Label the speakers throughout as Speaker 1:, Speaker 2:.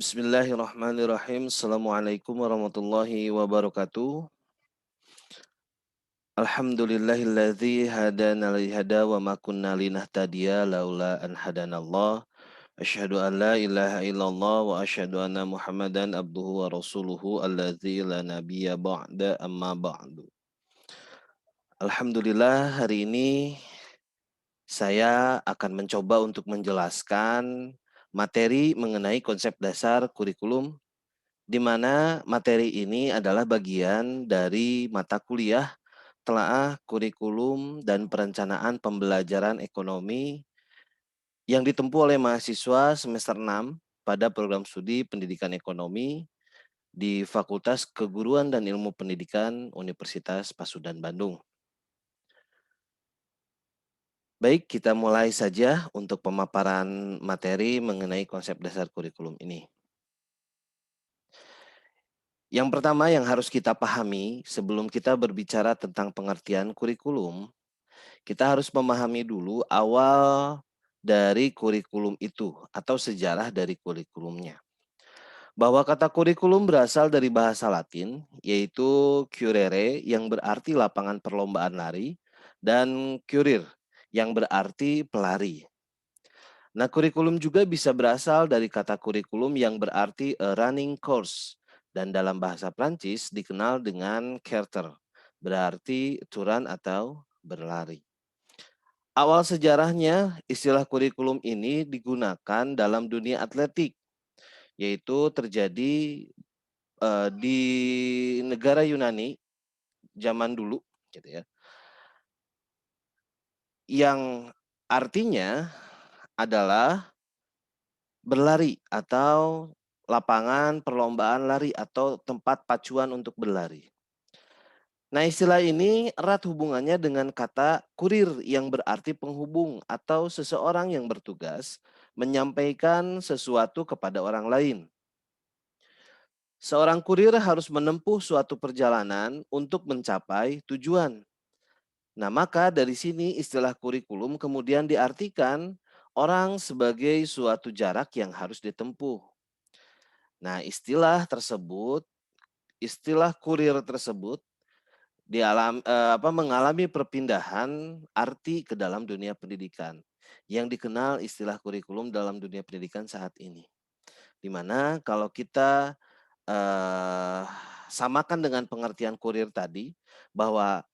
Speaker 1: Bismillahirrahmanirrahim. Assalamualaikum warahmatullahi wabarakatuh. Alhamdulillahilladzi hadana li hada wa ma kunna linahtadiya laula an hadanallah. Asyhadu an la ilaha illallah wa asyhadu anna Muhammadan abduhu wa rasuluhu alladzi la nabiyya ba'da amma ba'du. Alhamdulillah hari ini saya akan mencoba untuk menjelaskan materi mengenai konsep dasar kurikulum di mana materi ini adalah bagian dari mata kuliah Telaah Kurikulum dan Perencanaan Pembelajaran Ekonomi yang ditempuh oleh mahasiswa semester 6 pada program studi Pendidikan Ekonomi di Fakultas Keguruan dan Ilmu Pendidikan Universitas Pasundan Bandung. Baik, kita mulai saja untuk pemaparan materi mengenai konsep dasar kurikulum ini. Yang pertama yang harus kita pahami sebelum kita berbicara tentang pengertian kurikulum, kita harus memahami dulu awal dari kurikulum itu atau sejarah dari kurikulumnya. Bahwa kata kurikulum berasal dari bahasa Latin, yaitu curere yang berarti lapangan perlombaan lari, dan curir yang berarti pelari. Nah, kurikulum juga bisa berasal dari kata kurikulum yang berarti a running course, dan dalam bahasa Prancis dikenal dengan carter, berarti aturan atau berlari. Awal sejarahnya, istilah kurikulum ini digunakan dalam dunia atletik, yaitu terjadi di negara Yunani zaman dulu, gitu ya, yang artinya adalah berlari atau lapangan perlombaan lari atau tempat pacuan untuk berlari. Nah, istilah ini erat hubungannya dengan kata kurir yang berarti penghubung atau seseorang yang bertugas menyampaikan sesuatu kepada orang lain. Seorang kurir harus menempuh suatu perjalanan untuk mencapai tujuan. Nah, maka dari sini istilah kurikulum kemudian diartikan orang sebagai suatu jarak yang harus ditempuh. Nah, istilah kurir tersebut mengalami perpindahan arti ke dalam dunia pendidikan yang dikenal istilah kurikulum dalam dunia pendidikan saat ini. Di mana kalau kita samakan dengan pengertian kurir tadi bahwa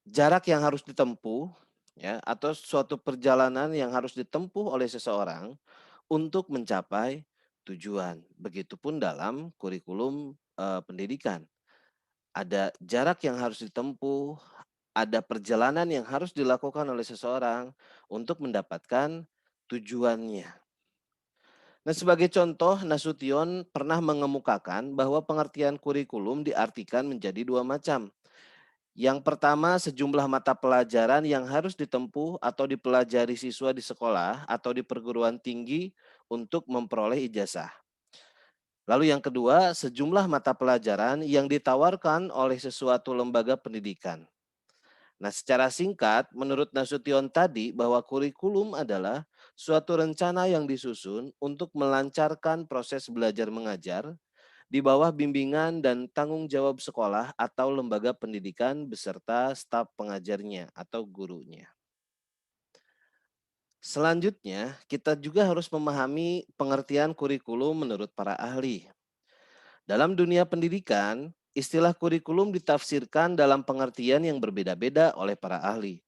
Speaker 1: jarak yang harus ditempuh ya atau suatu perjalanan yang harus ditempuh oleh seseorang untuk mencapai tujuan. Begitupun dalam kurikulum pendidikan. Ada jarak yang harus ditempuh, ada perjalanan yang harus dilakukan oleh seseorang untuk mendapatkan tujuannya. Nah, sebagai contoh, Nasution pernah mengemukakan bahwa pengertian kurikulum diartikan menjadi dua macam. Yang pertama, sejumlah mata pelajaran yang harus ditempuh atau dipelajari siswa di sekolah atau di perguruan tinggi untuk memperoleh ijazah. Lalu yang kedua, sejumlah mata pelajaran yang ditawarkan oleh sesuatu lembaga pendidikan. Nah, secara singkat, menurut Nasution tadi bahwa kurikulum adalah suatu rencana yang disusun untuk melancarkan proses belajar mengajar di bawah bimbingan dan tanggung jawab sekolah atau lembaga pendidikan beserta staf pengajarnya atau gurunya. Selanjutnya, kita juga harus memahami pengertian kurikulum menurut para ahli. Dalam dunia pendidikan, istilah kurikulum ditafsirkan dalam pengertian yang berbeda-beda oleh para ahli.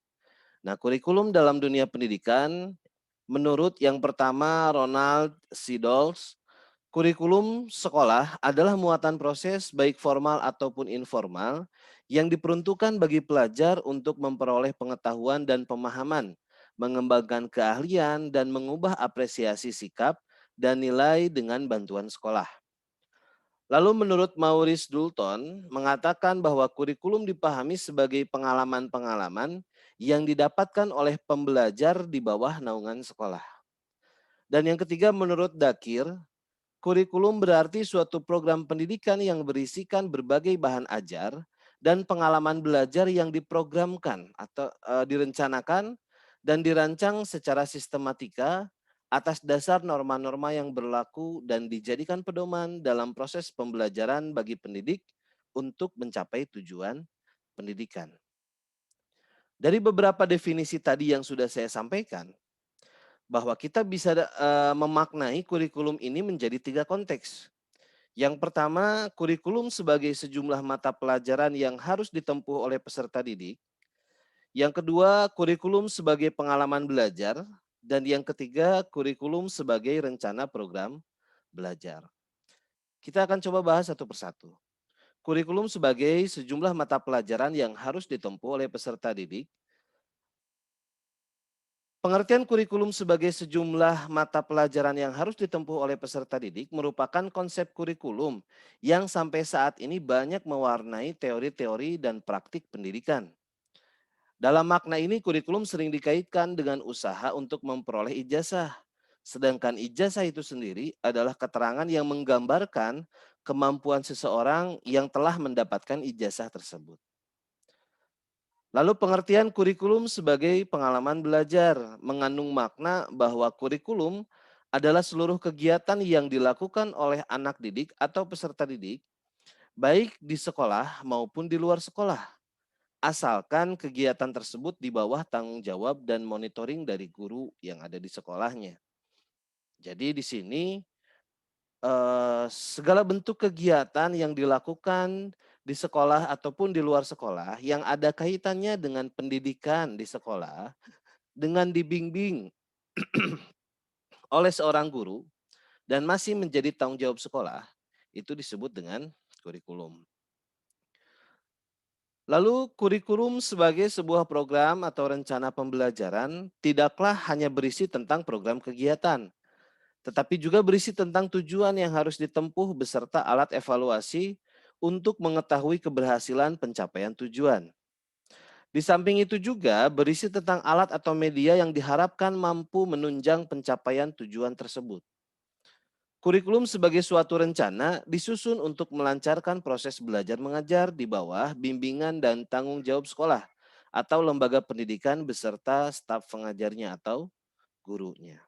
Speaker 1: Nah, kurikulum dalam dunia pendidikan, menurut yang pertama Ronald Siddals, kurikulum sekolah adalah muatan proses baik formal ataupun informal yang diperuntukkan bagi pelajar untuk memperoleh pengetahuan dan pemahaman, mengembangkan keahlian dan mengubah apresiasi sikap dan nilai dengan bantuan sekolah. Lalu menurut Maurice Dulton mengatakan bahwa kurikulum dipahami sebagai pengalaman-pengalaman yang didapatkan oleh pembelajar di bawah naungan sekolah. Dan yang ketiga menurut Dakir, kurikulum berarti suatu program pendidikan yang berisikan berbagai bahan ajar dan pengalaman belajar yang diprogramkan atau direncanakan dan dirancang secara sistematika atas dasar norma-norma yang berlaku dan dijadikan pedoman dalam proses pembelajaran bagi pendidik untuk mencapai tujuan pendidikan. Dari beberapa definisi tadi yang sudah saya sampaikan, bahwa kita bisa memaknai kurikulum ini menjadi 3 konteks. Yang pertama, kurikulum sebagai sejumlah mata pelajaran yang harus ditempuh oleh peserta didik. Yang kedua, kurikulum sebagai pengalaman belajar. Dan yang ketiga, kurikulum sebagai rencana program belajar. Kita akan coba bahas satu persatu. Kurikulum sebagai sejumlah mata pelajaran yang harus ditempuh oleh peserta didik. Pengertian kurikulum sebagai sejumlah mata pelajaran yang harus ditempuh oleh peserta didik merupakan konsep kurikulum yang sampai saat ini banyak mewarnai teori-teori dan praktik pendidikan. Dalam makna ini, kurikulum sering dikaitkan dengan usaha untuk memperoleh ijazah. Sedangkan ijazah itu sendiri adalah keterangan yang menggambarkan kemampuan seseorang yang telah mendapatkan ijazah tersebut. Lalu pengertian kurikulum sebagai pengalaman belajar mengandung makna bahwa kurikulum adalah seluruh kegiatan yang dilakukan oleh anak didik atau peserta didik, baik di sekolah maupun di luar sekolah, asalkan kegiatan tersebut di bawah tanggung jawab dan monitoring dari guru yang ada di sekolahnya. Jadi di sini segala bentuk kegiatan yang dilakukan di sekolah ataupun di luar sekolah yang ada kaitannya dengan pendidikan di sekolah, dengan dibimbing oleh seorang guru dan masih menjadi tanggung jawab sekolah, itu disebut dengan kurikulum. Lalu kurikulum sebagai sebuah program atau rencana pembelajaran tidaklah hanya berisi tentang program kegiatan, tetapi juga berisi tentang tujuan yang harus ditempuh beserta alat evaluasi untuk mengetahui keberhasilan pencapaian tujuan. Di samping itu juga berisi tentang alat atau media yang diharapkan mampu menunjang pencapaian tujuan tersebut. Kurikulum sebagai suatu rencana disusun untuk melancarkan proses belajar mengajar di bawah bimbingan dan tanggung jawab sekolah atau lembaga pendidikan beserta staf pengajarnya atau gurunya.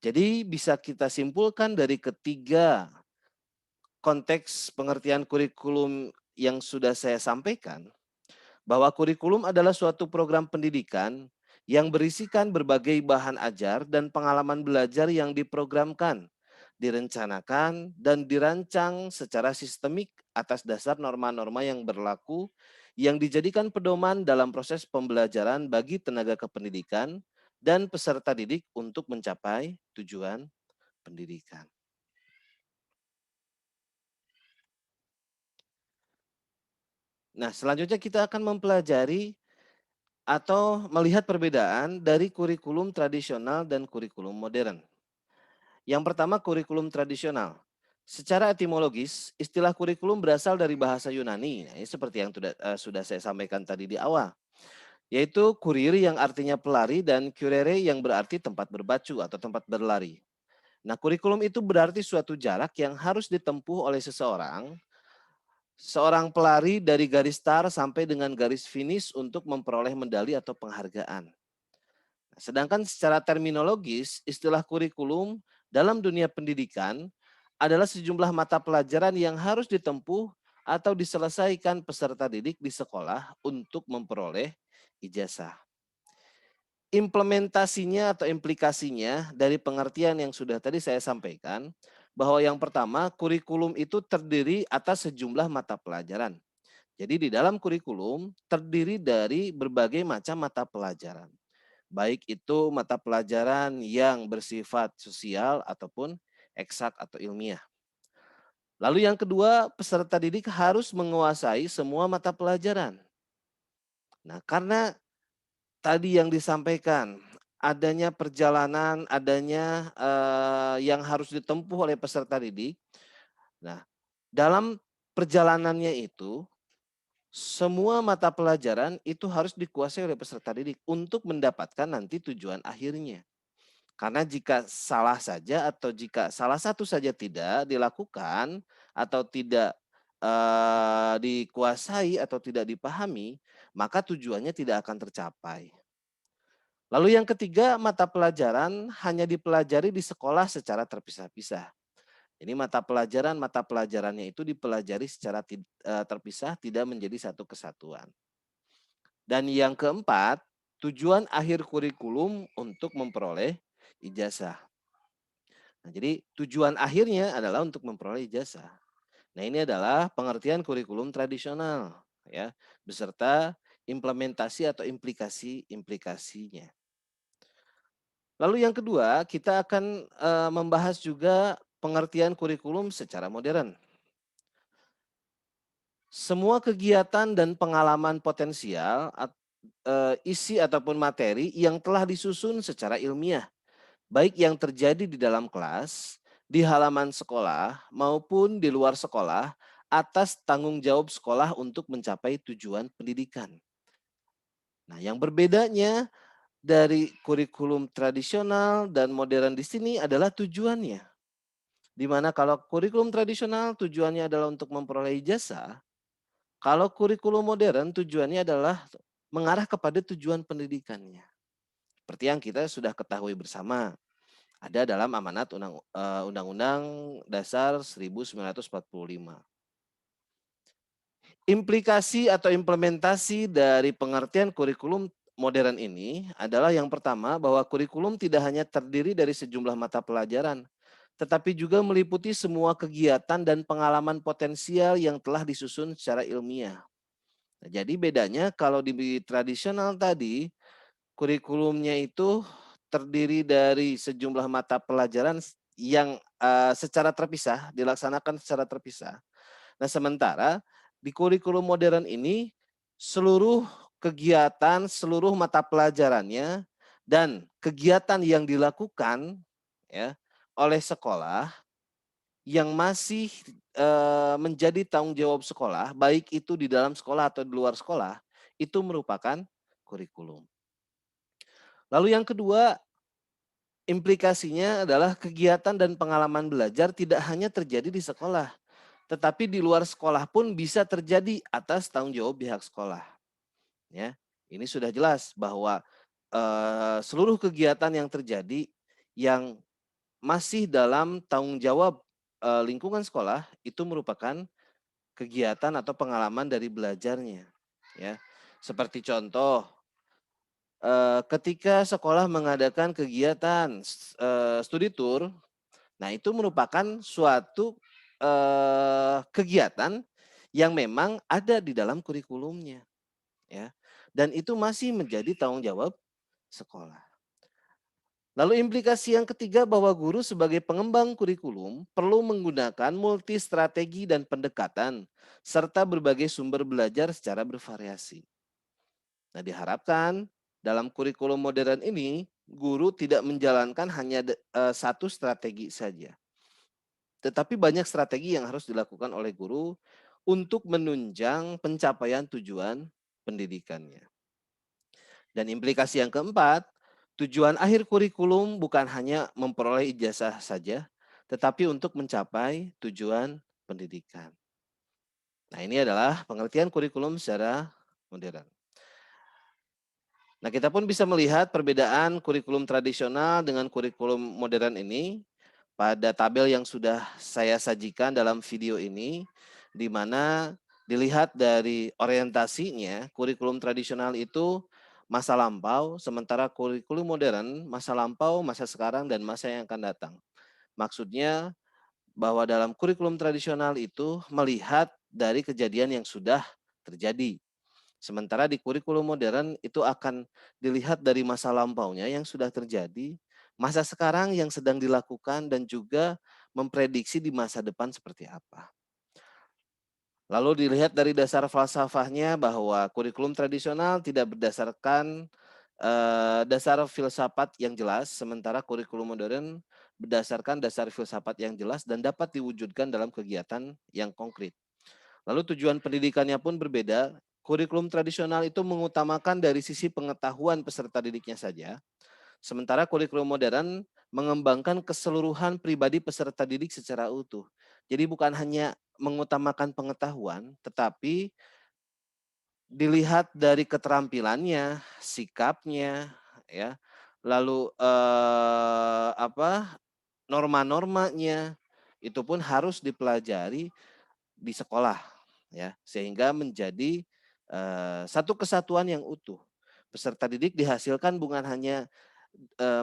Speaker 1: Jadi bisa kita simpulkan dari ketiga konteks pengertian kurikulum yang sudah saya sampaikan, bahwa kurikulum adalah suatu program pendidikan yang berisikan berbagai bahan ajar dan pengalaman belajar yang diprogramkan, direncanakan, dan dirancang secara sistemik atas dasar norma-norma yang berlaku yang dijadikan pedoman dalam proses pembelajaran bagi tenaga kependidikan dan peserta didik untuk mencapai tujuan pendidikan. Nah, selanjutnya kita akan mempelajari atau melihat perbedaan dari kurikulum tradisional dan kurikulum modern. Yang pertama, kurikulum tradisional. Secara etimologis, istilah kurikulum berasal dari bahasa Yunani, nah, ini seperti yang sudah saya sampaikan tadi di awal, yaitu kurir yang artinya pelari dan curere yang berarti tempat berbacu atau tempat berlari. Nah, kurikulum itu berarti suatu jarak yang harus ditempuh oleh seorang pelari dari garis start sampai dengan garis finish untuk memperoleh medali atau penghargaan. Sedangkan secara terminologis, istilah kurikulum dalam dunia pendidikan adalah sejumlah mata pelajaran yang harus ditempuh atau diselesaikan peserta didik di sekolah untuk memperoleh ijazah. Implementasinya atau implikasinya dari pengertian yang sudah tadi saya sampaikan, bahwa yang pertama, kurikulum itu terdiri atas sejumlah mata pelajaran. Jadi di dalam kurikulum terdiri dari berbagai macam mata pelajaran. Baik itu mata pelajaran yang bersifat sosial ataupun eksak atau ilmiah. Lalu yang kedua, peserta didik harus menguasai semua mata pelajaran. Nah, karena tadi yang disampaikan, adanya perjalanan, adanya yang harus ditempuh oleh peserta didik. Nah, dalam perjalanannya itu, semua mata pelajaran itu harus dikuasai oleh peserta didik untuk mendapatkan nanti tujuan akhirnya. Karena jika salah saja atau jika salah satu saja tidak dilakukan atau tidak dikuasai atau tidak dipahami, maka tujuannya tidak akan tercapai. Lalu yang ketiga, mata pelajaran hanya dipelajari di sekolah secara terpisah-pisah. Ini mata pelajarannya itu dipelajari secara terpisah, tidak menjadi satu kesatuan. Dan yang keempat, tujuan akhir kurikulum untuk memperoleh ijazah. Nah, jadi tujuan akhirnya adalah untuk memperoleh ijazah. Nah, ini adalah pengertian kurikulum tradisional ya, beserta implementasi atau implikasi-implikasinya. Lalu yang kedua, kita akan membahas juga pengertian kurikulum secara modern. Semua kegiatan dan pengalaman potensial, isi ataupun materi yang telah disusun secara ilmiah, baik yang terjadi di dalam kelas, di halaman sekolah, maupun di luar sekolah, atas tanggung jawab sekolah untuk mencapai tujuan pendidikan. Nah, yang berbedanya dari kurikulum tradisional dan modern di sini adalah tujuannya. Di mana kalau kurikulum tradisional tujuannya adalah untuk memperoleh ijazah, kalau kurikulum modern tujuannya adalah mengarah kepada tujuan pendidikannya. Seperti yang kita sudah ketahui bersama, ada dalam amanat Undang-Undang Dasar 1945. Implikasi atau implementasi dari pengertian kurikulum modern ini adalah yang pertama bahwa kurikulum tidak hanya terdiri dari sejumlah mata pelajaran, tetapi juga meliputi semua kegiatan dan pengalaman potensial yang telah disusun secara ilmiah. Nah, jadi bedanya kalau di tradisional tadi, kurikulumnya itu terdiri dari sejumlah mata pelajaran yang secara terpisah, dilaksanakan secara terpisah. Nah, sementara di kurikulum modern ini seluruh kegiatan, seluruh mata pelajarannya dan kegiatan yang dilakukan ya oleh sekolah yang masih menjadi tanggung jawab sekolah, baik itu di dalam sekolah atau di luar sekolah, itu merupakan kurikulum. Lalu yang kedua, implikasinya adalah kegiatan dan pengalaman belajar tidak hanya terjadi di sekolah, tetapi di luar sekolah pun bisa terjadi atas tanggung jawab pihak sekolah. Ya, ini sudah jelas bahwa seluruh kegiatan yang terjadi yang masih dalam tanggung jawab lingkungan sekolah itu merupakan kegiatan atau pengalaman dari belajarnya. Ya, seperti contoh, ketika sekolah mengadakan kegiatan studi tour, nah itu merupakan suatu kegiatan yang memang ada di dalam kurikulumnya, ya. Dan itu masih menjadi tanggung jawab sekolah. Lalu implikasi yang ketiga bahwa guru sebagai pengembang kurikulum perlu menggunakan multi strategi dan pendekatan serta berbagai sumber belajar secara bervariasi. Nah, diharapkan dalam kurikulum modern ini guru tidak menjalankan hanya satu strategi saja. Tetapi banyak strategi yang harus dilakukan oleh guru untuk menunjang pencapaian tujuan pendidikannya. Dan implikasi yang keempat, tujuan akhir kurikulum bukan hanya memperoleh ijazah saja, tetapi untuk mencapai tujuan pendidikan. Nah, ini adalah pengertian kurikulum secara modern. Nah, kita pun bisa melihat perbedaan kurikulum tradisional dengan kurikulum modern ini pada tabel yang sudah saya sajikan dalam video ini, di mana dilihat dari orientasinya, kurikulum tradisional itu masa lampau, sementara kurikulum modern masa lampau, masa sekarang, dan masa yang akan datang. Maksudnya bahwa dalam kurikulum tradisional itu melihat dari kejadian yang sudah terjadi. Sementara di kurikulum modern itu akan dilihat dari masa lampaunya yang sudah terjadi, masa sekarang yang sedang dilakukan, dan juga memprediksi di masa depan seperti apa. Lalu dilihat dari dasar falsafahnya bahwa kurikulum tradisional tidak berdasarkan dasar filsafat yang jelas, sementara kurikulum modern berdasarkan dasar filsafat yang jelas dan dapat diwujudkan dalam kegiatan yang konkret. Lalu tujuan pendidikannya pun berbeda. Kurikulum tradisional itu mengutamakan dari sisi pengetahuan peserta didiknya saja, sementara kurikulum modern mengembangkan keseluruhan pribadi peserta didik secara utuh. Jadi bukan hanya mengutamakan pengetahuan, tetapi dilihat dari keterampilannya, sikapnya, ya. Lalu, norma-normanya, itu pun harus dipelajari di sekolah, ya. Sehingga menjadi, satu kesatuan yang utuh. Peserta didik dihasilkan bukan hanya,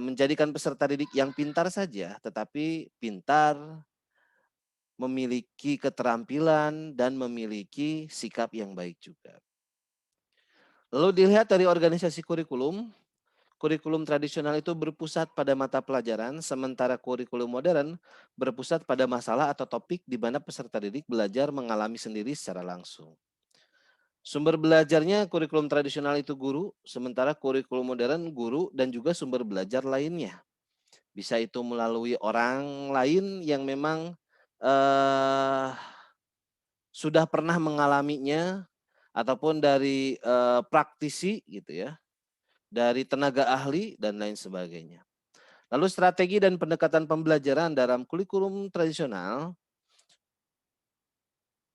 Speaker 1: menjadikan peserta didik yang pintar saja, tetapi pintar, memiliki keterampilan, dan memiliki sikap yang baik juga. Lalu dilihat dari organisasi kurikulum, kurikulum tradisional itu berpusat pada mata pelajaran, sementara kurikulum modern berpusat pada masalah atau topik di mana peserta didik belajar mengalami sendiri secara langsung. Sumber belajarnya kurikulum tradisional itu guru, sementara kurikulum modern guru dan juga sumber belajar lainnya. Bisa itu melalui orang lain yang memang eh, sudah pernah mengalaminya, ataupun dari praktisi gitu ya, dari tenaga ahli dan lain sebagainya. Lalu strategi dan pendekatan pembelajaran dalam kurikulum tradisional,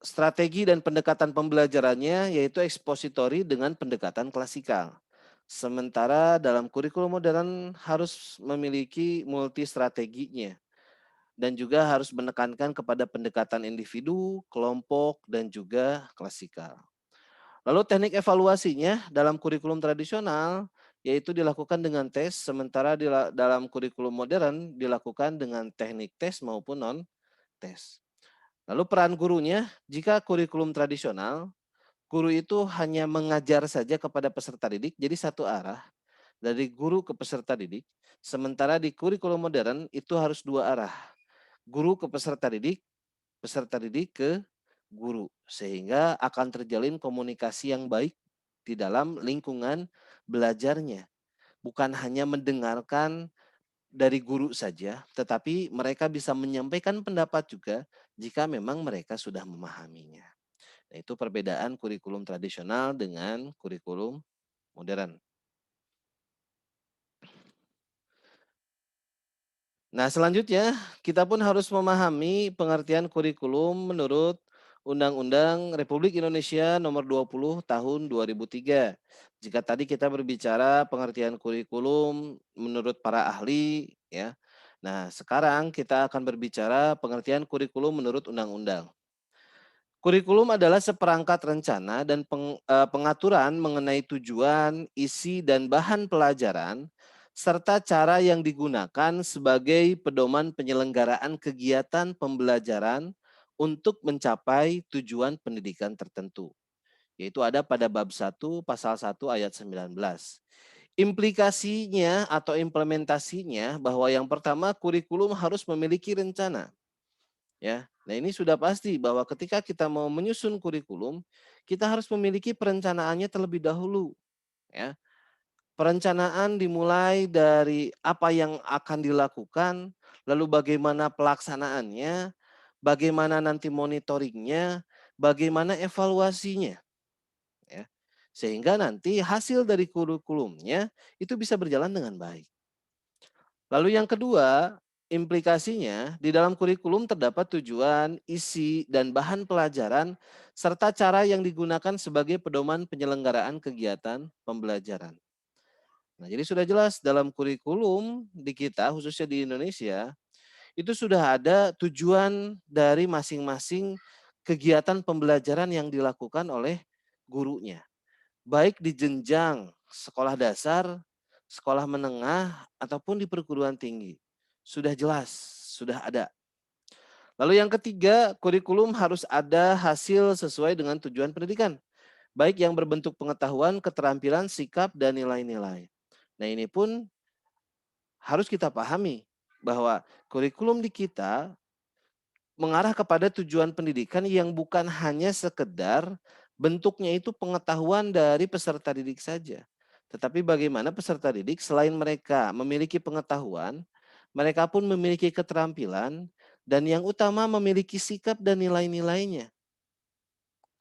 Speaker 1: strategi dan pendekatan pembelajarannya yaitu ekspositori dengan pendekatan klasikal. Sementara dalam kurikulum modern harus memiliki multi strateginya dan juga harus menekankan kepada pendekatan individu, kelompok, dan juga klasikal. Lalu teknik evaluasinya dalam kurikulum tradisional yaitu dilakukan dengan tes, sementara dalam kurikulum modern dilakukan dengan teknik tes maupun non-tes. Lalu peran gurunya, jika kurikulum tradisional, guru itu hanya mengajar saja kepada peserta didik, jadi satu arah dari guru ke peserta didik. Sementara di kurikulum modern itu harus dua arah, guru ke peserta didik ke guru, sehingga akan terjalin komunikasi yang baik di dalam lingkungan belajarnya. Bukan hanya mendengarkan dari guru saja, tetapi mereka bisa menyampaikan pendapat juga jika memang mereka sudah memahaminya. Nah, itu perbedaan kurikulum tradisional dengan kurikulum modern. Nah, selanjutnya kita pun harus memahami pengertian kurikulum menurut Undang-Undang Republik Indonesia Nomor 20 Tahun 2003. Jika tadi kita berbicara pengertian kurikulum menurut para ahli, ya. Nah, sekarang kita akan berbicara pengertian kurikulum menurut undang-undang. Kurikulum adalah seperangkat rencana dan pengaturan mengenai tujuan, isi, dan bahan pelajaran, serta cara yang digunakan sebagai pedoman penyelenggaraan kegiatan pembelajaran untuk mencapai tujuan pendidikan tertentu. Yaitu ada pada bab 1 pasal 1 ayat 19. Implikasinya atau implementasinya bahwa yang pertama kurikulum harus memiliki rencana. Ya. Nah, ini sudah pasti bahwa ketika kita mau menyusun kurikulum, kita harus memiliki perencanaannya terlebih dahulu, ya. Perencanaan dimulai dari apa yang akan dilakukan, lalu bagaimana pelaksanaannya, bagaimana nanti monitoringnya, bagaimana evaluasinya, ya. Sehingga nanti hasil dari kurikulumnya itu bisa berjalan dengan baik. Lalu yang kedua, implikasinya di dalam kurikulum terdapat tujuan, isi, dan bahan pelajaran, serta cara yang digunakan sebagai pedoman penyelenggaraan kegiatan pembelajaran. Nah, jadi sudah jelas dalam kurikulum di kita, khususnya di Indonesia, itu sudah ada tujuan dari masing-masing kegiatan pembelajaran yang dilakukan oleh gurunya. Baik di jenjang sekolah dasar, sekolah menengah, ataupun di perguruan tinggi. Sudah jelas, sudah ada. Lalu yang ketiga, kurikulum harus ada hasil sesuai dengan tujuan pendidikan. Baik yang berbentuk pengetahuan, keterampilan, sikap, dan nilai-nilai. Nah, ini pun harus kita pahami bahwa kurikulum di kita mengarah kepada tujuan pendidikan yang bukan hanya sekedar bentuknya itu pengetahuan dari peserta didik saja. Tetapi bagaimana peserta didik selain mereka memiliki pengetahuan, mereka pun memiliki keterampilan dan yang utama memiliki sikap dan nilai-nilainya.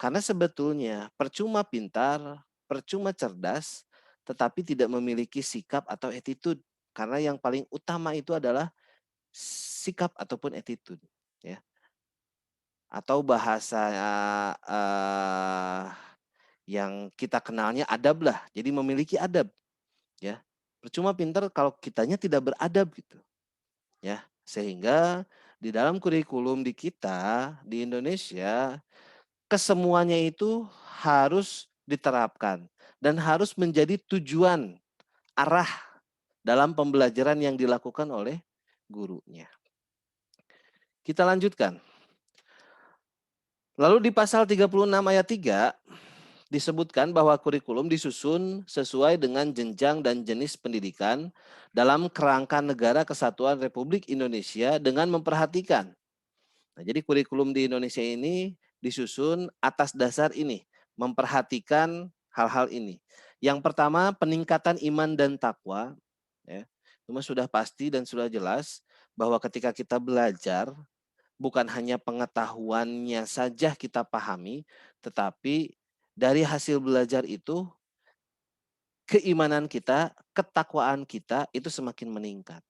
Speaker 1: Karena sebetulnya percuma pintar, percuma cerdas, tetapi tidak memiliki sikap atau attitude. Karena yang paling utama itu adalah sikap ataupun attitude. Ya. Atau bahasa yang kita kenalnya adab lah. Jadi memiliki adab, ya. Percuma pintar kalau kitanya tidak beradab gitu, ya. Sehingga di dalam kurikulum di kita di Indonesia kesemuanya itu harus diterapkan dan harus menjadi tujuan arah dalam pembelajaran yang dilakukan oleh gurunya. Kita lanjutkan. Lalu di pasal 36 ayat 3 disebutkan bahwa kurikulum disusun sesuai dengan jenjang dan jenis pendidikan dalam kerangka negara kesatuan Republik Indonesia dengan memperhatikan. Nah, jadi kurikulum di Indonesia ini disusun atas dasar ini, memperhatikan hal-hal ini. Yang pertama, peningkatan iman dan takwa, ya. Cuma sudah pasti dan sudah jelas bahwa ketika kita belajar bukan hanya pengetahuannya saja kita pahami, tetapi dari hasil belajar itu keimanan kita, ketakwaan kita itu semakin meningkat.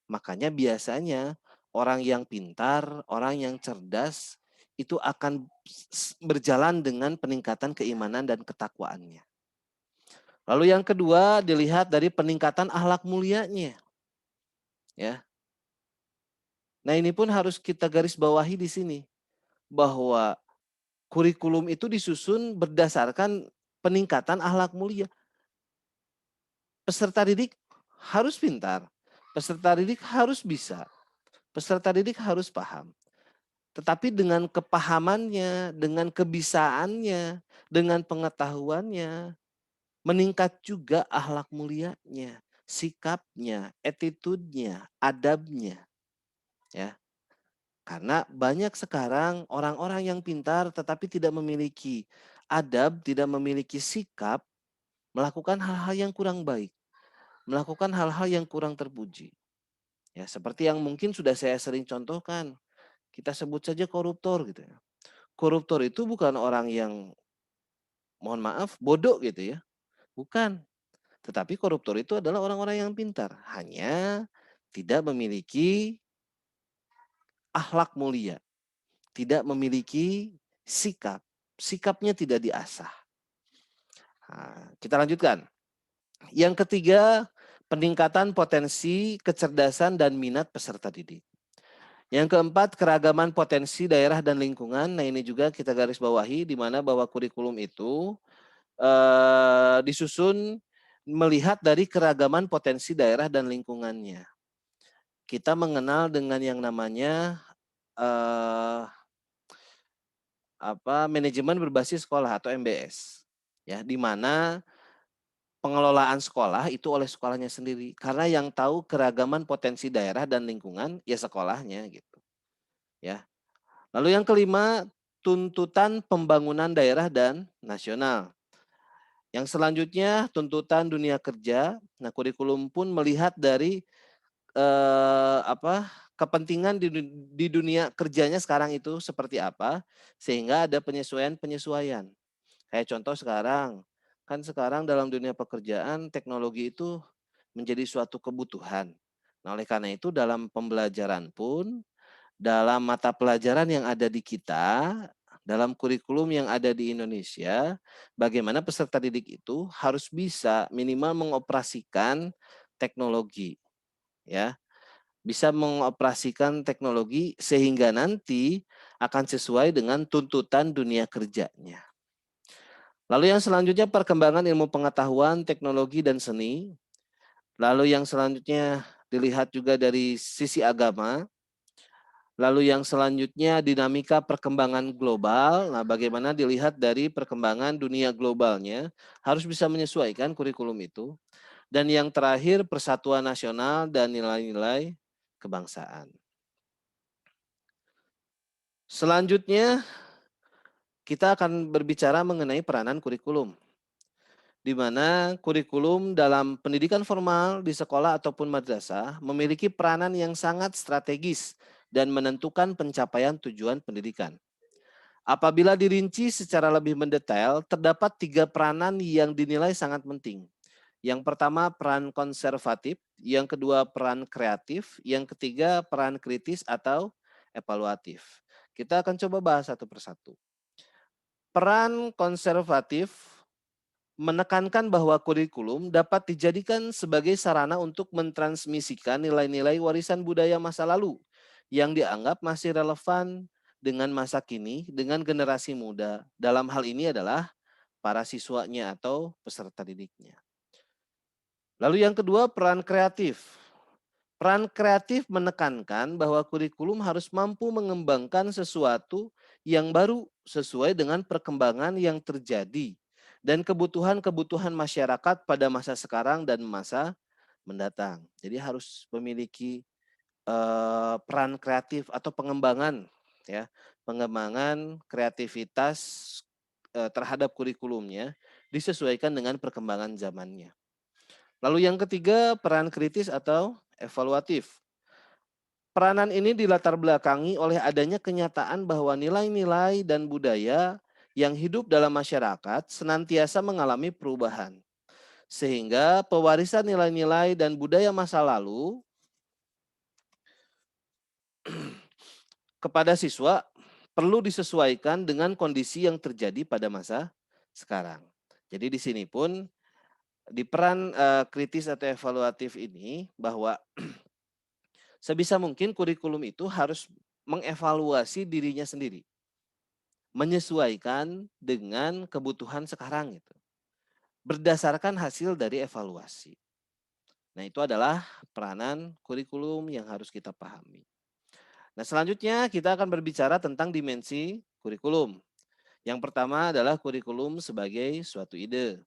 Speaker 1: Makanya biasanya orang yang pintar, orang yang cerdas itu akan berjalan dengan peningkatan keimanan dan ketakwaannya. Lalu yang kedua dilihat dari peningkatan akhlak mulianya, ya. Nah, ini pun harus kita garis bawahi di sini bahwa kurikulum itu disusun berdasarkan peningkatan akhlak mulia. Peserta didik harus pintar, peserta didik harus bisa, peserta didik harus paham. Tetapi dengan kepahamannya, dengan kebisaannya, dengan pengetahuannya, meningkat juga akhlak mulianya, sikapnya, attitude-nya, adabnya, ya. Karena banyak sekarang orang-orang yang pintar tetapi tidak memiliki adab, tidak memiliki sikap, melakukan hal-hal yang kurang baik, melakukan hal-hal yang kurang terpuji. Ya, seperti yang mungkin sudah saya sering contohkan, kita sebut saja koruptor gitu ya. Koruptor itu bukan orang yang mohon maaf bodoh gitu ya, bukan. Tetapi koruptor itu adalah orang-orang yang pintar, hanya tidak memiliki akhlak mulia, tidak memiliki sikap, sikapnya tidak diasah. Nah, kita lanjutkan. Yang ketiga, peningkatan potensi kecerdasan dan minat peserta didik. Yang keempat, keragaman potensi daerah dan lingkungan. Nah, ini juga kita garis bawahi di mana bahwa kurikulum itu disusun melihat dari keragaman potensi daerah dan lingkungannya. Kita mengenal dengan yang namanya manajemen berbasis sekolah atau MBS, ya, di mana pengelolaan sekolah itu oleh sekolahnya sendiri karena yang tahu keragaman potensi daerah dan lingkungan ya sekolahnya gitu, ya. Lalu yang kelima, tuntutan pembangunan daerah dan nasional. Yang selanjutnya tuntutan dunia kerja. Nah, kurikulum pun melihat dari kepentingan di dunia kerjanya sekarang itu seperti apa sehingga ada penyesuaian-penyesuaian. Kayak contoh sekarang, kan sekarang dalam dunia pekerjaan teknologi itu menjadi suatu kebutuhan. Nah, oleh karena itu dalam pembelajaran pun, dalam mata pelajaran yang ada di kita, dalam kurikulum yang ada di Indonesia, bagaimana peserta didik itu harus bisa minimal mengoperasikan teknologi, ya. Bisa mengoperasikan teknologi sehingga nanti akan sesuai dengan tuntutan dunia kerjanya. Lalu yang selanjutnya perkembangan ilmu pengetahuan, teknologi, dan seni. Lalu yang selanjutnya dilihat juga dari sisi agama. Lalu yang selanjutnya dinamika perkembangan global. Nah, bagaimana dilihat dari perkembangan dunia globalnya, harus bisa menyesuaikan kurikulum itu. Dan yang terakhir persatuan nasional dan nilai-nilai kebangsaan. Selanjutnya kita akan berbicara mengenai peranan kurikulum, di mana kurikulum dalam pendidikan formal di sekolah ataupun madrasah memiliki peranan yang sangat strategis dan menentukan pencapaian tujuan pendidikan. Apabila dirinci secara lebih mendetail, terdapat 3 peranan yang dinilai sangat penting. Yang pertama peran konservatif, yang kedua peran kreatif, yang ketiga peran kritis atau evaluatif. Kita akan coba bahas satu persatu. Peran konservatif menekankan bahwa kurikulum dapat dijadikan sebagai sarana untuk mentransmisikan nilai-nilai warisan budaya masa lalu yang dianggap masih relevan dengan masa kini dengan generasi muda. Dalam hal ini adalah para siswanya atau peserta didiknya. Lalu yang kedua, peran kreatif. Peran kreatif menekankan bahwa kurikulum harus mampu mengembangkan sesuatu yang baru sesuai dengan perkembangan yang terjadi dan kebutuhan-kebutuhan masyarakat pada masa sekarang dan masa mendatang. Jadi harus memiliki peran kreatif atau pengembangan, ya, pengembangan kreativitas terhadap kurikulumnya disesuaikan dengan perkembangan zamannya. Lalu yang ketiga, peran kritis atau evaluatif. Peranan ini dilatar belakangi oleh adanya kenyataan bahwa nilai-nilai dan budaya yang hidup dalam masyarakat senantiasa mengalami perubahan. Sehingga pewarisan nilai-nilai dan budaya masa lalu kepada siswa perlu disesuaikan dengan kondisi yang terjadi pada masa sekarang. Jadi di sini pun di peran kritis atau evaluatif ini bahwa sebisa mungkin kurikulum itu harus mengevaluasi dirinya sendiri, menyesuaikan dengan kebutuhan sekarang gitu, berdasarkan hasil dari evaluasi. Nah, itu adalah peranan kurikulum yang harus kita pahami. Nah, selanjutnya kita akan berbicara tentang dimensi kurikulum. Yang pertama adalah kurikulum sebagai suatu ide.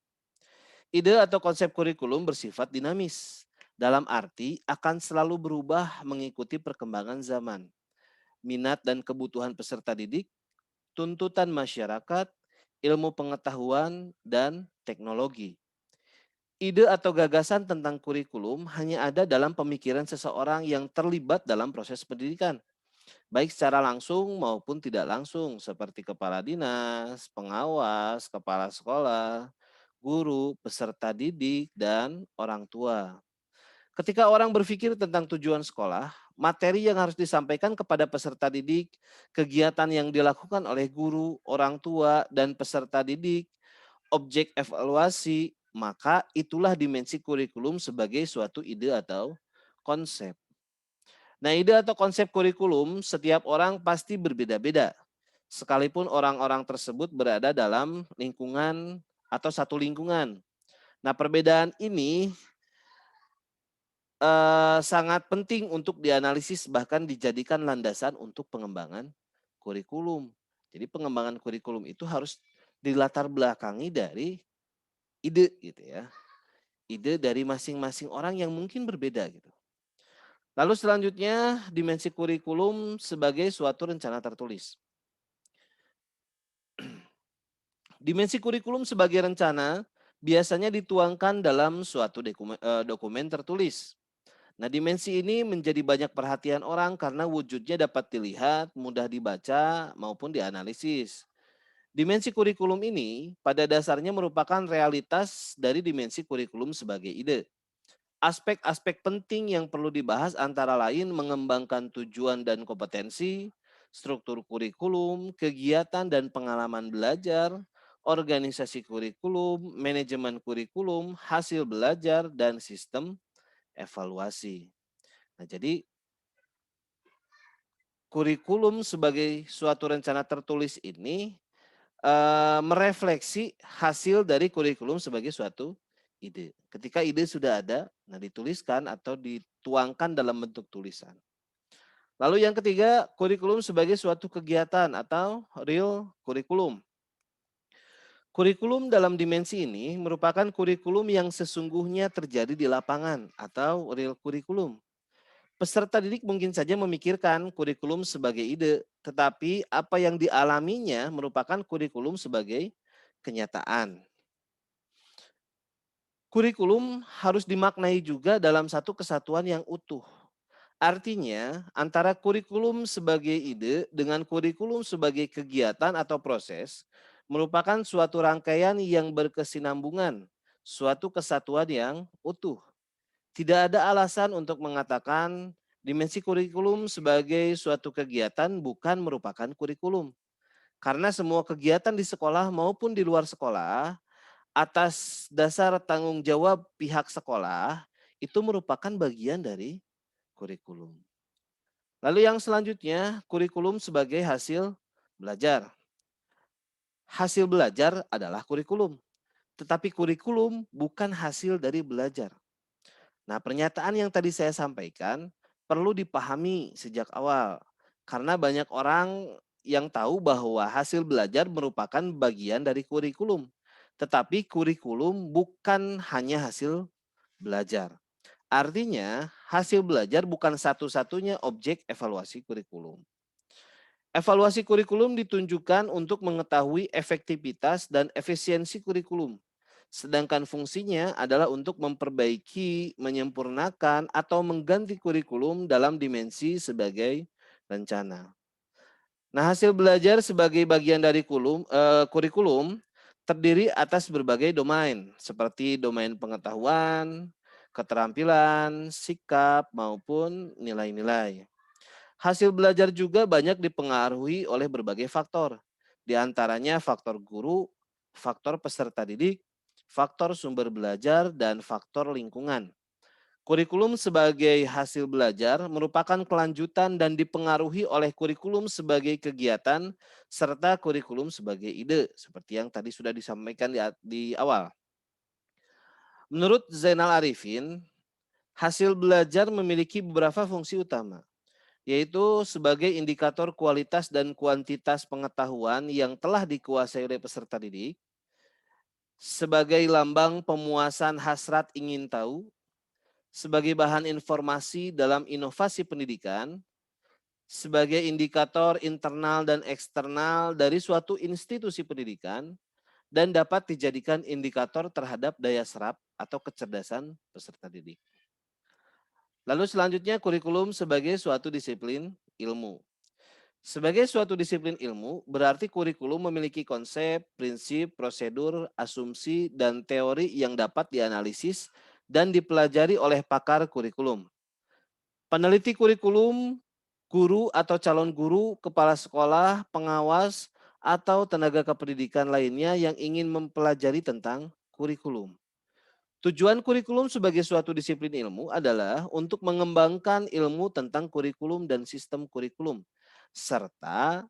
Speaker 1: Ide atau konsep kurikulum bersifat dinamis, dalam arti akan selalu berubah mengikuti perkembangan zaman, minat dan kebutuhan peserta didik, tuntutan masyarakat, ilmu pengetahuan, dan teknologi. Ide atau gagasan tentang kurikulum hanya ada dalam pemikiran seseorang yang terlibat dalam proses pendidikan, baik secara langsung maupun tidak langsung, seperti kepala dinas, pengawas, kepala sekolah, guru, peserta didik, dan orang tua. Ketika orang berpikir tentang tujuan sekolah, materi yang harus disampaikan kepada peserta didik, kegiatan yang dilakukan oleh guru, orang tua, dan peserta didik, objek evaluasi, maka itulah dimensi kurikulum sebagai suatu ide atau konsep. Nah, ide atau konsep kurikulum setiap orang pasti berbeda-beda. Sekalipun orang-orang tersebut berada dalam lingkungan atau satu lingkungan. Nah, perbedaan ini sangat penting untuk dianalisis bahkan dijadikan landasan untuk pengembangan kurikulum. Jadi pengembangan kurikulum itu harus dilatar belakangi dari ide gitu ya. Ide dari masing-masing orang yang mungkin berbeda gitu. Lalu selanjutnya dimensi kurikulum sebagai suatu rencana tertulis. Dimensi kurikulum sebagai rencana biasanya dituangkan dalam suatu dokumen tertulis. Nah, dimensi ini menjadi banyak perhatian orang karena wujudnya dapat dilihat, mudah dibaca, maupun dianalisis. Dimensi kurikulum ini pada dasarnya merupakan realitas dari dimensi kurikulum sebagai ide. Aspek-aspek penting yang perlu dibahas antara lain mengembangkan tujuan dan kompetensi, struktur kurikulum, kegiatan dan pengalaman belajar, organisasi kurikulum, manajemen kurikulum, hasil belajar, dan sistem evaluasi. Nah, jadi kurikulum sebagai suatu rencana tertulis ini merefleksi hasil dari kurikulum sebagai suatu ide. Ketika ide sudah ada, nah dituliskan atau dituangkan dalam bentuk tulisan. Lalu yang ketiga, kurikulum sebagai suatu kegiatan atau real kurikulum. Kurikulum dalam dimensi ini merupakan kurikulum yang sesungguhnya terjadi di lapangan atau real kurikulum. Peserta didik mungkin saja memikirkan kurikulum sebagai ide, tetapi apa yang dialaminya merupakan kurikulum sebagai kenyataan. Kurikulum harus dimaknai juga dalam satu kesatuan yang utuh. Artinya, antara kurikulum sebagai ide dengan kurikulum sebagai kegiatan atau proses merupakan suatu rangkaian yang berkesinambungan, suatu kesatuan yang utuh. Tidak ada alasan untuk mengatakan dimensi kurikulum sebagai suatu kegiatan bukan merupakan kurikulum. Karena semua kegiatan di sekolah maupun di luar sekolah atas dasar tanggung jawab pihak sekolah itu merupakan bagian dari kurikulum. Lalu yang selanjutnya, kurikulum sebagai hasil belajar. Hasil belajar adalah kurikulum, tetapi kurikulum bukan hasil dari belajar. Nah, pernyataan yang tadi saya sampaikan perlu dipahami sejak awal, karena banyak orang yang tahu bahwa hasil belajar merupakan bagian dari kurikulum, tetapi kurikulum bukan hanya hasil belajar. Artinya, hasil belajar bukan satu-satunya objek evaluasi kurikulum. Evaluasi kurikulum ditunjukkan untuk mengetahui efektivitas dan efisiensi kurikulum. Sedangkan fungsinya adalah untuk memperbaiki, menyempurnakan, atau mengganti kurikulum dalam dimensi sebagai rencana. Nah, hasil belajar sebagai bagian dari kurikulum terdiri atas berbagai domain, seperti domain pengetahuan, keterampilan, sikap, maupun nilai-nilai. Hasil belajar juga banyak dipengaruhi oleh berbagai faktor, di antaranya faktor guru, faktor peserta didik, faktor sumber belajar, dan faktor lingkungan. Kurikulum sebagai hasil belajar merupakan kelanjutan dan dipengaruhi oleh kurikulum sebagai kegiatan serta kurikulum sebagai ide, seperti yang tadi sudah disampaikan di awal. Menurut Zainal Arifin, hasil belajar memiliki beberapa fungsi utama, yaitu sebagai indikator kualitas dan kuantitas pengetahuan yang telah dikuasai oleh peserta didik, sebagai lambang pemuasan hasrat ingin tahu, sebagai bahan informasi dalam inovasi pendidikan, sebagai indikator internal dan eksternal dari suatu institusi pendidikan, dan dapat dijadikan indikator terhadap daya serap atau kecerdasan peserta didik. Lalu selanjutnya kurikulum sebagai suatu disiplin ilmu. Sebagai suatu disiplin ilmu, berarti kurikulum memiliki konsep, prinsip, prosedur, asumsi, dan teori yang dapat dianalisis dan dipelajari oleh pakar kurikulum. Peneliti kurikulum, guru atau calon guru, kepala sekolah, pengawas, atau tenaga kependidikan lainnya yang ingin mempelajari tentang kurikulum. Tujuan kurikulum sebagai suatu disiplin ilmu adalah untuk mengembangkan ilmu tentang kurikulum dan sistem kurikulum, serta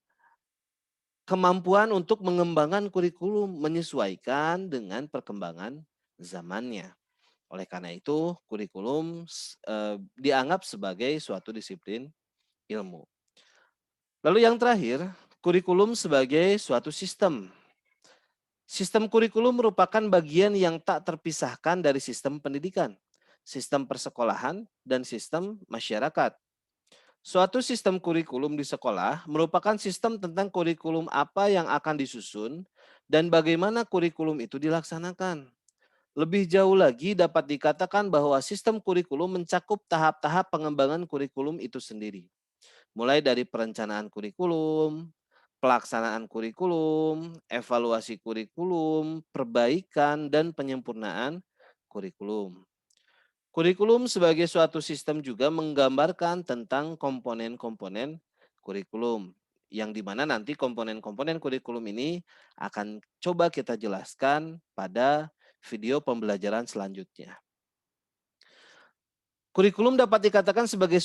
Speaker 1: kemampuan untuk mengembangkan kurikulum menyesuaikan dengan perkembangan zamannya. Oleh karena itu, kurikulum dianggap sebagai suatu disiplin ilmu. Lalu yang terakhir, kurikulum sebagai suatu sistem. Sistem kurikulum merupakan bagian yang tak terpisahkan dari sistem pendidikan, sistem persekolahan, dan sistem masyarakat. Suatu sistem kurikulum di sekolah merupakan sistem tentang kurikulum apa yang akan disusun dan bagaimana kurikulum itu dilaksanakan. Lebih jauh lagi dapat dikatakan bahwa sistem kurikulum mencakup tahap-tahap pengembangan kurikulum itu sendiri. Mulai dari perencanaan kurikulum, pelaksanaan kurikulum, evaluasi kurikulum, perbaikan, dan penyempurnaan kurikulum. Kurikulum sebagai suatu sistem juga menggambarkan tentang komponen-komponen kurikulum, yang dimana nanti komponen-komponen kurikulum ini akan coba kita jelaskan pada video pembelajaran selanjutnya. Kurikulum dapat dikatakan sebagai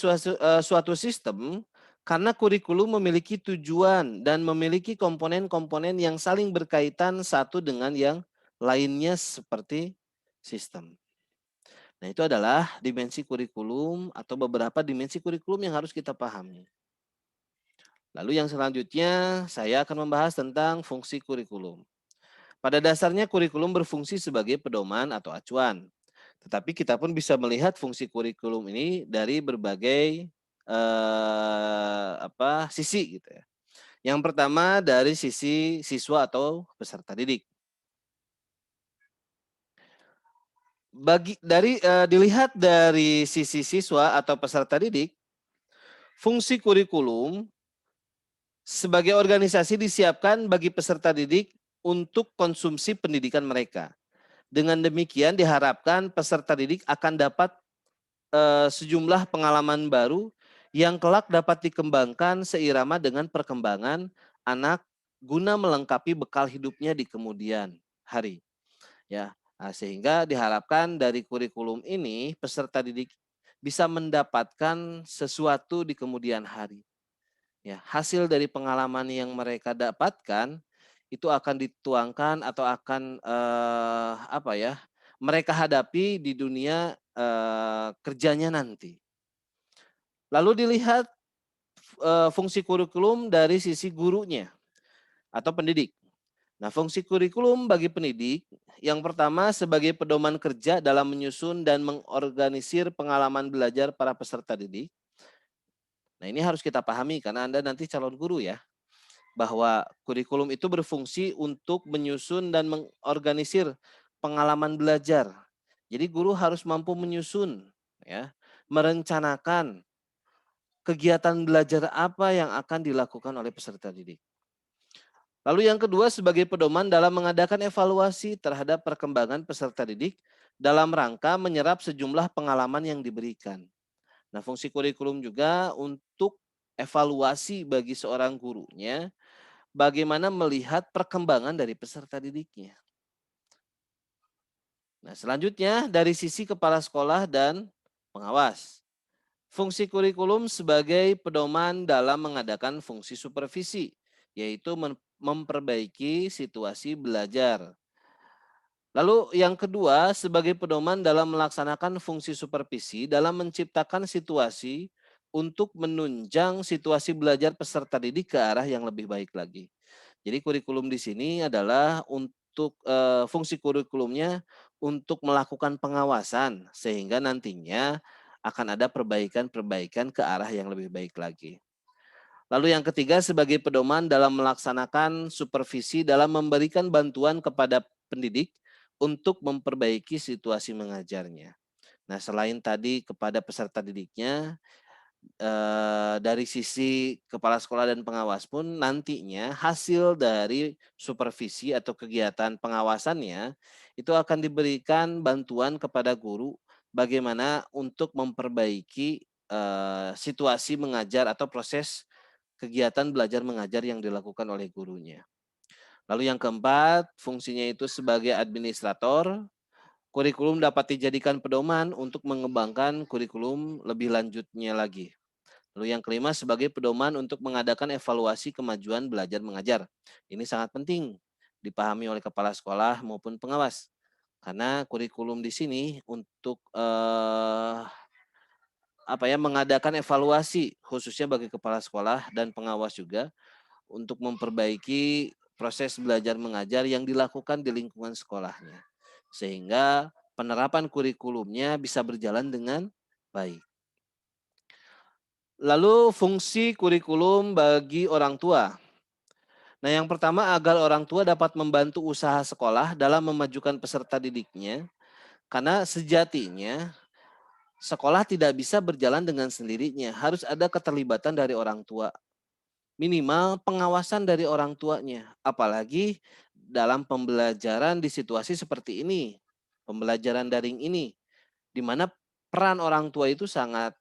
Speaker 1: suatu sistem karena kurikulum memiliki tujuan dan memiliki komponen-komponen yang saling berkaitan satu dengan yang lainnya seperti sistem. Nah, itu adalah dimensi kurikulum atau beberapa dimensi kurikulum yang harus kita pahami. Lalu yang selanjutnya saya akan membahas tentang fungsi kurikulum. Pada dasarnya kurikulum berfungsi sebagai pedoman atau acuan. Tetapi kita pun bisa melihat fungsi kurikulum ini dari berbagai sisi gitu ya. Yang pertama dari sisi siswa atau peserta didik. Dilihat dari sisi siswa atau peserta didik, fungsi kurikulum sebagai organisasi disiapkan bagi peserta didik untuk konsumsi pendidikan mereka. Dengan demikian diharapkan peserta didik akan dapat sejumlah pengalaman baru yang kelak dapat dikembangkan seirama dengan perkembangan anak guna melengkapi bekal hidupnya di kemudian hari. ya. Sehingga diharapkan dari kurikulum ini peserta didik bisa mendapatkan sesuatu di kemudian hari. Ya, hasil dari pengalaman yang mereka dapatkan itu akan dituangkan atau akan apa ya, mereka hadapi di dunia kerjanya nanti. Lalu dilihat fungsi kurikulum dari sisi gurunya atau pendidik. Nah, fungsi kurikulum bagi pendidik yang pertama sebagai pedoman kerja dalam menyusun dan mengorganisir pengalaman belajar para peserta didik. Nah, ini harus kita pahami karena Anda nanti calon guru ya, bahwa kurikulum itu berfungsi untuk menyusun dan mengorganisir pengalaman belajar. Jadi guru harus mampu menyusun ya, merencanakan kegiatan belajar apa yang akan dilakukan oleh peserta didik. Lalu yang kedua sebagai pedoman dalam mengadakan evaluasi terhadap perkembangan peserta didik dalam rangka menyerap sejumlah pengalaman yang diberikan. Nah, fungsi kurikulum juga untuk evaluasi bagi seorang gurunya, bagaimana melihat perkembangan dari peserta didiknya. Nah, selanjutnya dari sisi kepala sekolah dan pengawas. Fungsi kurikulum sebagai pedoman dalam mengadakan fungsi supervisi, yaitu memperbaiki situasi belajar. Lalu yang kedua, sebagai pedoman dalam melaksanakan fungsi supervisi dalam menciptakan situasi untuk menunjang situasi belajar peserta didik ke arah yang lebih baik lagi. Jadi kurikulum di sini adalah untuk fungsi kurikulumnya untuk melakukan pengawasan sehingga nantinya akan ada perbaikan-perbaikan ke arah yang lebih baik lagi. Lalu yang ketiga sebagai pedoman dalam melaksanakan supervisi dalam memberikan bantuan kepada pendidik untuk memperbaiki situasi mengajarnya. Nah, selain tadi kepada peserta didiknya, dari sisi kepala sekolah dan pengawas pun nantinya hasil dari supervisi atau kegiatan pengawasannya itu akan diberikan bantuan kepada guru bagaimana untuk memperbaiki situasi mengajar atau proses kegiatan belajar mengajar yang dilakukan oleh gurunya. Lalu yang keempat, fungsinya itu sebagai administrator. Kurikulum dapat dijadikan pedoman untuk mengembangkan kurikulum lebih lanjutnya lagi. Lalu yang kelima sebagai pedoman untuk mengadakan evaluasi kemajuan belajar mengajar. Ini sangat penting dipahami oleh kepala sekolah maupun pengawas. Karena kurikulum di sini untuk mengadakan evaluasi khususnya bagi kepala sekolah dan pengawas juga untuk memperbaiki proses belajar mengajar yang dilakukan di lingkungan sekolahnya. Sehingga penerapan kurikulumnya bisa berjalan dengan baik. Lalu fungsi kurikulum bagi orang tua. Nah, yang pertama agar orang tua dapat membantu usaha sekolah dalam memajukan peserta didiknya, karena sejatinya sekolah tidak bisa berjalan dengan sendirinya, harus ada keterlibatan dari orang tua. Minimal pengawasan dari orang tuanya, apalagi dalam pembelajaran di situasi seperti ini, pembelajaran daring ini, di mana peran orang tua itu sangat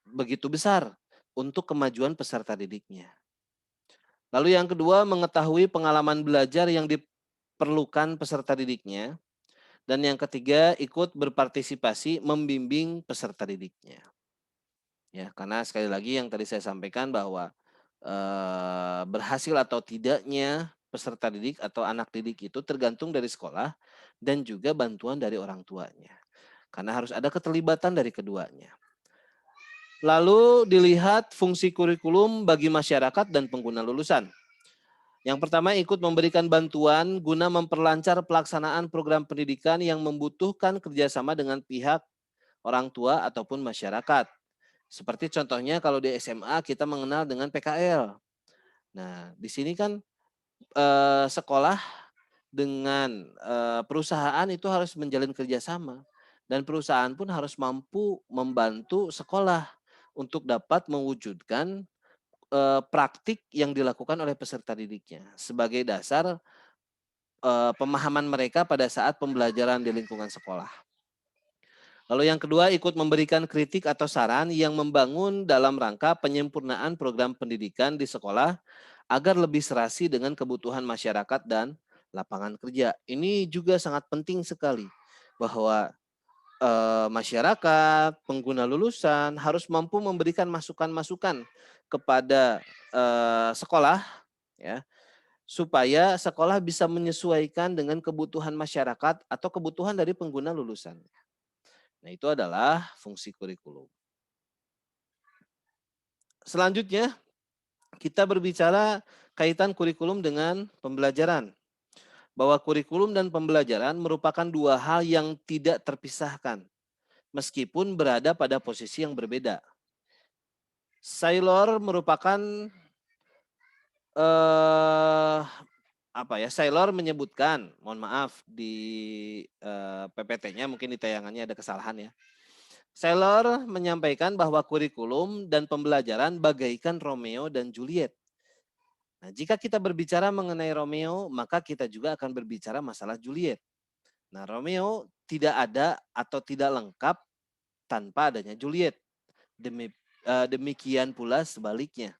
Speaker 1: begitu besar untuk kemajuan peserta didiknya. Lalu yang kedua, mengetahui pengalaman belajar yang diperlukan peserta didiknya. Dan yang ketiga, ikut berpartisipasi membimbing peserta didiknya. Ya, karena sekali lagi yang tadi saya sampaikan bahwa berhasil atau tidaknya peserta didik atau anak didik itu tergantung dari sekolah dan juga bantuan dari orang tuanya. Karena harus ada keterlibatan dari keduanya. Lalu dilihat fungsi kurikulum bagi masyarakat dan pengguna lulusan. Yang pertama ikut memberikan bantuan guna memperlancar pelaksanaan program pendidikan yang membutuhkan kerjasama dengan pihak orang tua ataupun masyarakat. Seperti contohnya kalau di SMA kita mengenal dengan PKL. Nah, di sini kan sekolah dengan perusahaan itu harus menjalin kerjasama dan perusahaan pun harus mampu membantu sekolah untuk dapat mewujudkan praktik yang dilakukan oleh peserta didiknya sebagai dasar pemahaman mereka pada saat pembelajaran di lingkungan sekolah. Lalu yang kedua ikut memberikan kritik atau saran yang membangun dalam rangka penyempurnaan program pendidikan di sekolah agar lebih serasi dengan kebutuhan masyarakat dan lapangan kerja. Ini juga sangat penting sekali bahwa masyarakat, pengguna lulusan harus mampu memberikan masukan-masukan kepada sekolah, ya, supaya sekolah bisa menyesuaikan dengan kebutuhan masyarakat atau kebutuhan dari pengguna lulusan. Nah, itu adalah fungsi kurikulum. Selanjutnya, kita berbicara kaitan kurikulum dengan pembelajaran. Bahwa kurikulum dan pembelajaran merupakan dua hal yang tidak terpisahkan, meskipun berada pada posisi yang berbeda. Sailor merupakan eh, apa ya? Sailor menyebutkan, mohon maaf di PPT-nya mungkin di tayangannya ada kesalahan ya. Sailor menyampaikan bahwa kurikulum dan pembelajaran bagaikan Romeo dan Juliet. Nah, jika kita berbicara mengenai Romeo, maka kita juga akan berbicara masalah Juliet. Nah, Romeo tidak ada atau tidak lengkap tanpa adanya Juliet. Demikian pula sebaliknya.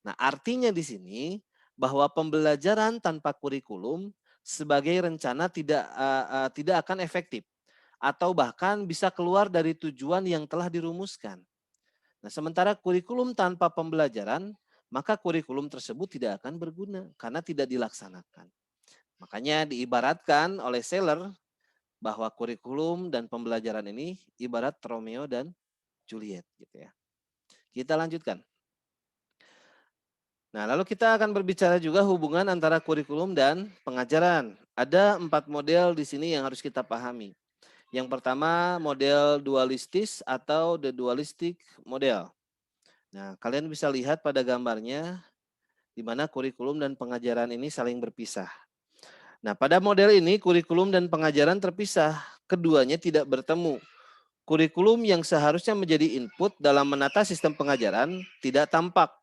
Speaker 1: Nah, artinya di sini bahwa pembelajaran tanpa kurikulum sebagai rencana tidak akan efektif atau bahkan bisa keluar dari tujuan yang telah dirumuskan. Nah, sementara kurikulum tanpa pembelajaran, maka kurikulum tersebut tidak akan berguna karena tidak dilaksanakan. Makanya diibaratkan oleh Seller bahwa kurikulum dan pembelajaran ini ibarat Romeo dan Juliet gitu ya. Kita lanjutkan. Nah, lalu kita akan berbicara juga hubungan antara kurikulum dan pengajaran. Ada 4 model di sini yang harus kita pahami. Yang pertama model dualistis atau the dualistic model. Nah, kalian bisa lihat pada gambarnya di mana kurikulum dan pengajaran ini saling berpisah. Nah, pada model ini kurikulum dan pengajaran terpisah, keduanya tidak bertemu. Kurikulum yang seharusnya menjadi input dalam menata sistem pengajaran tidak tampak.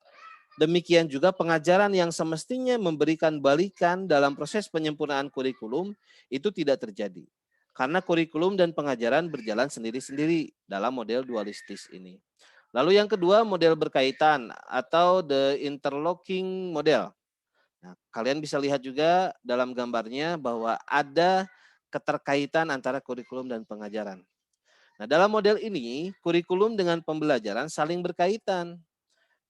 Speaker 1: Demikian juga pengajaran yang semestinya memberikan balikan dalam proses penyempurnaan kurikulum itu tidak terjadi. Karena kurikulum dan pengajaran berjalan sendiri-sendiri dalam model dualistis ini. Lalu yang kedua model berkaitan atau the interlocking model. Nah, kalian bisa lihat juga dalam gambarnya bahwa ada keterkaitan antara kurikulum dan pengajaran. Nah, dalam model ini, kurikulum dengan pembelajaran saling berkaitan.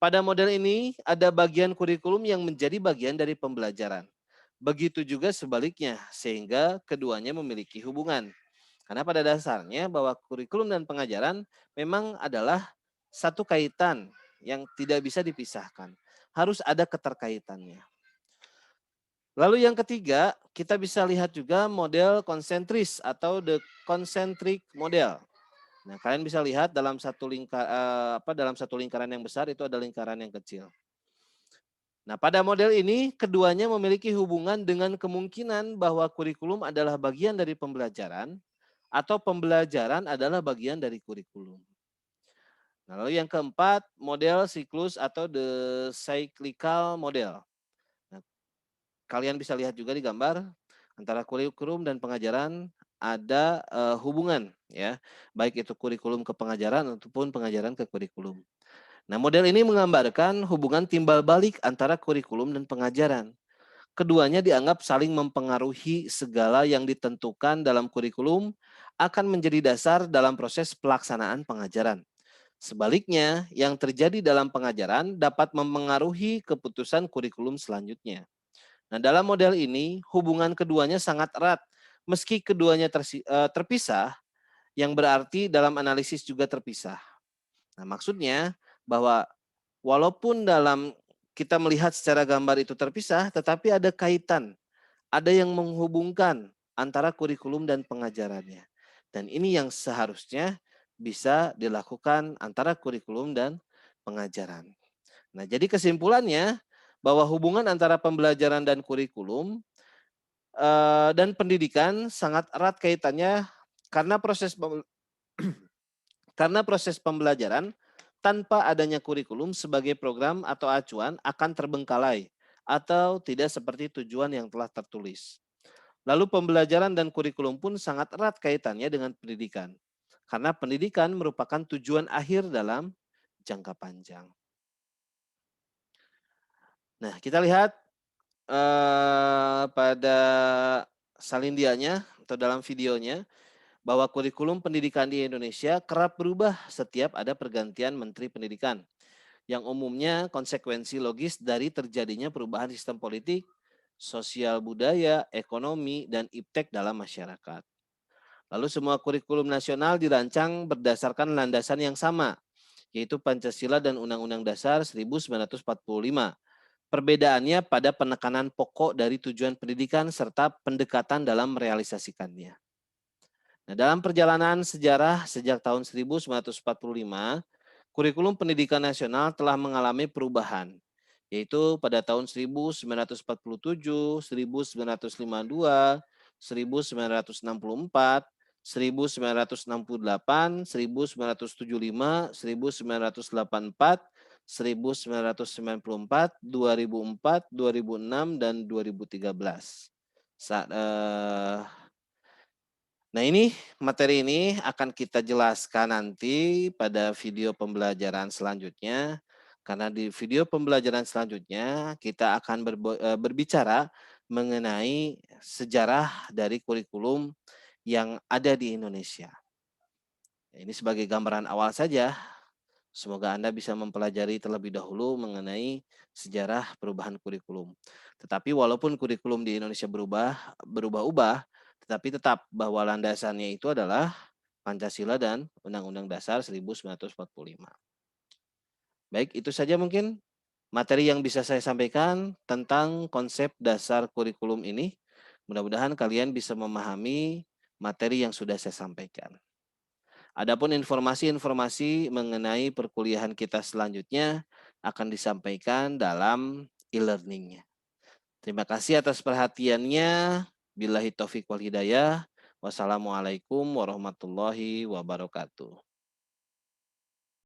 Speaker 1: Pada model ini, ada bagian kurikulum yang menjadi bagian dari pembelajaran. Begitu juga sebaliknya, sehingga keduanya memiliki hubungan. Karena pada dasarnya bahwa kurikulum dan pengajaran memang adalah satu kaitan yang tidak bisa dipisahkan. Harus ada keterkaitannya. Lalu yang ketiga, kita bisa lihat juga model konsentris atau the concentric model. Nah, kalian bisa lihat dalam dalam satu lingkaran yang besar itu ada lingkaran yang kecil. Nah, pada model ini keduanya memiliki hubungan dengan kemungkinan bahwa kurikulum adalah bagian dari pembelajaran atau pembelajaran adalah bagian dari kurikulum. Nah, lalu yang keempat, model siklus atau the cyclical model. Nah, kalian bisa lihat juga di gambar antara kurikulum dan pengajaran ada hubungan ya, baik itu kurikulum ke pengajaran ataupun pengajaran ke kurikulum. Nah, model ini menggambarkan hubungan timbal balik antara kurikulum dan pengajaran. Keduanya dianggap saling mempengaruhi, segala yang ditentukan dalam kurikulum akan menjadi dasar dalam proses pelaksanaan pengajaran. Sebaliknya, yang terjadi dalam pengajaran dapat mempengaruhi keputusan kurikulum selanjutnya. Nah, dalam model ini hubungan keduanya sangat erat. Meski keduanya terpisah, yang berarti dalam analisis juga terpisah. Nah, maksudnya bahwa walaupun dalam kita melihat secara gambar itu terpisah, tetapi ada kaitan, ada yang menghubungkan antara kurikulum dan pengajarannya. Dan ini yang seharusnya bisa dilakukan antara kurikulum dan pengajaran. Nah, jadi kesimpulannya bahwa hubungan antara pembelajaran dan kurikulum dan pendidikan sangat erat kaitannya karena proses pembelajaran tanpa adanya kurikulum sebagai program atau acuan akan terbengkalai atau tidak seperti tujuan yang telah tertulis. Lalu pembelajaran dan kurikulum pun sangat erat kaitannya dengan pendidikan. Karena pendidikan merupakan tujuan akhir dalam jangka panjang. Nah, kita lihat pada salindianya atau dalam videonya bahwa kurikulum pendidikan di Indonesia kerap berubah setiap ada pergantian menteri pendidikan, yang umumnya konsekuensi logis dari terjadinya perubahan sistem politik, sosial budaya, ekonomi, dan iptek dalam masyarakat. Lalu semua kurikulum nasional dirancang berdasarkan landasan yang sama, yaitu Pancasila dan Undang-Undang Dasar 1945. Perbedaannya pada penekanan pokok dari tujuan pendidikan serta pendekatan dalam merealisasikannya. Nah, dalam perjalanan sejarah sejak tahun 1945, kurikulum pendidikan nasional telah mengalami perubahan, yaitu pada tahun 1947, 1952, 1964, 1968, 1975, 1984, 1994, 2004, 2006, dan 2013. Nah, materi ini akan kita jelaskan nanti pada video pembelajaran selanjutnya. Karena di video pembelajaran selanjutnya kita akan berbicara mengenai sejarah dari kurikulum yang ada di Indonesia. Ini sebagai gambaran awal saja. Semoga Anda bisa mempelajari terlebih dahulu mengenai sejarah perubahan kurikulum. Tetapi walaupun kurikulum di Indonesia berubah-ubah, tetapi tetap bahwa landasannya itu adalah Pancasila dan Undang-Undang Dasar 1945. Baik, itu saja mungkin materi yang bisa saya sampaikan tentang konsep dasar kurikulum ini. Mudah-mudahan kalian bisa memahami materi yang sudah saya sampaikan. Adapun informasi-informasi mengenai perkuliahan kita selanjutnya akan disampaikan dalam e-learning-nya. Terima kasih atas perhatiannya. Billahi taufiq wal hidayah. Wassalamualaikum warahmatullahi wabarakatuh.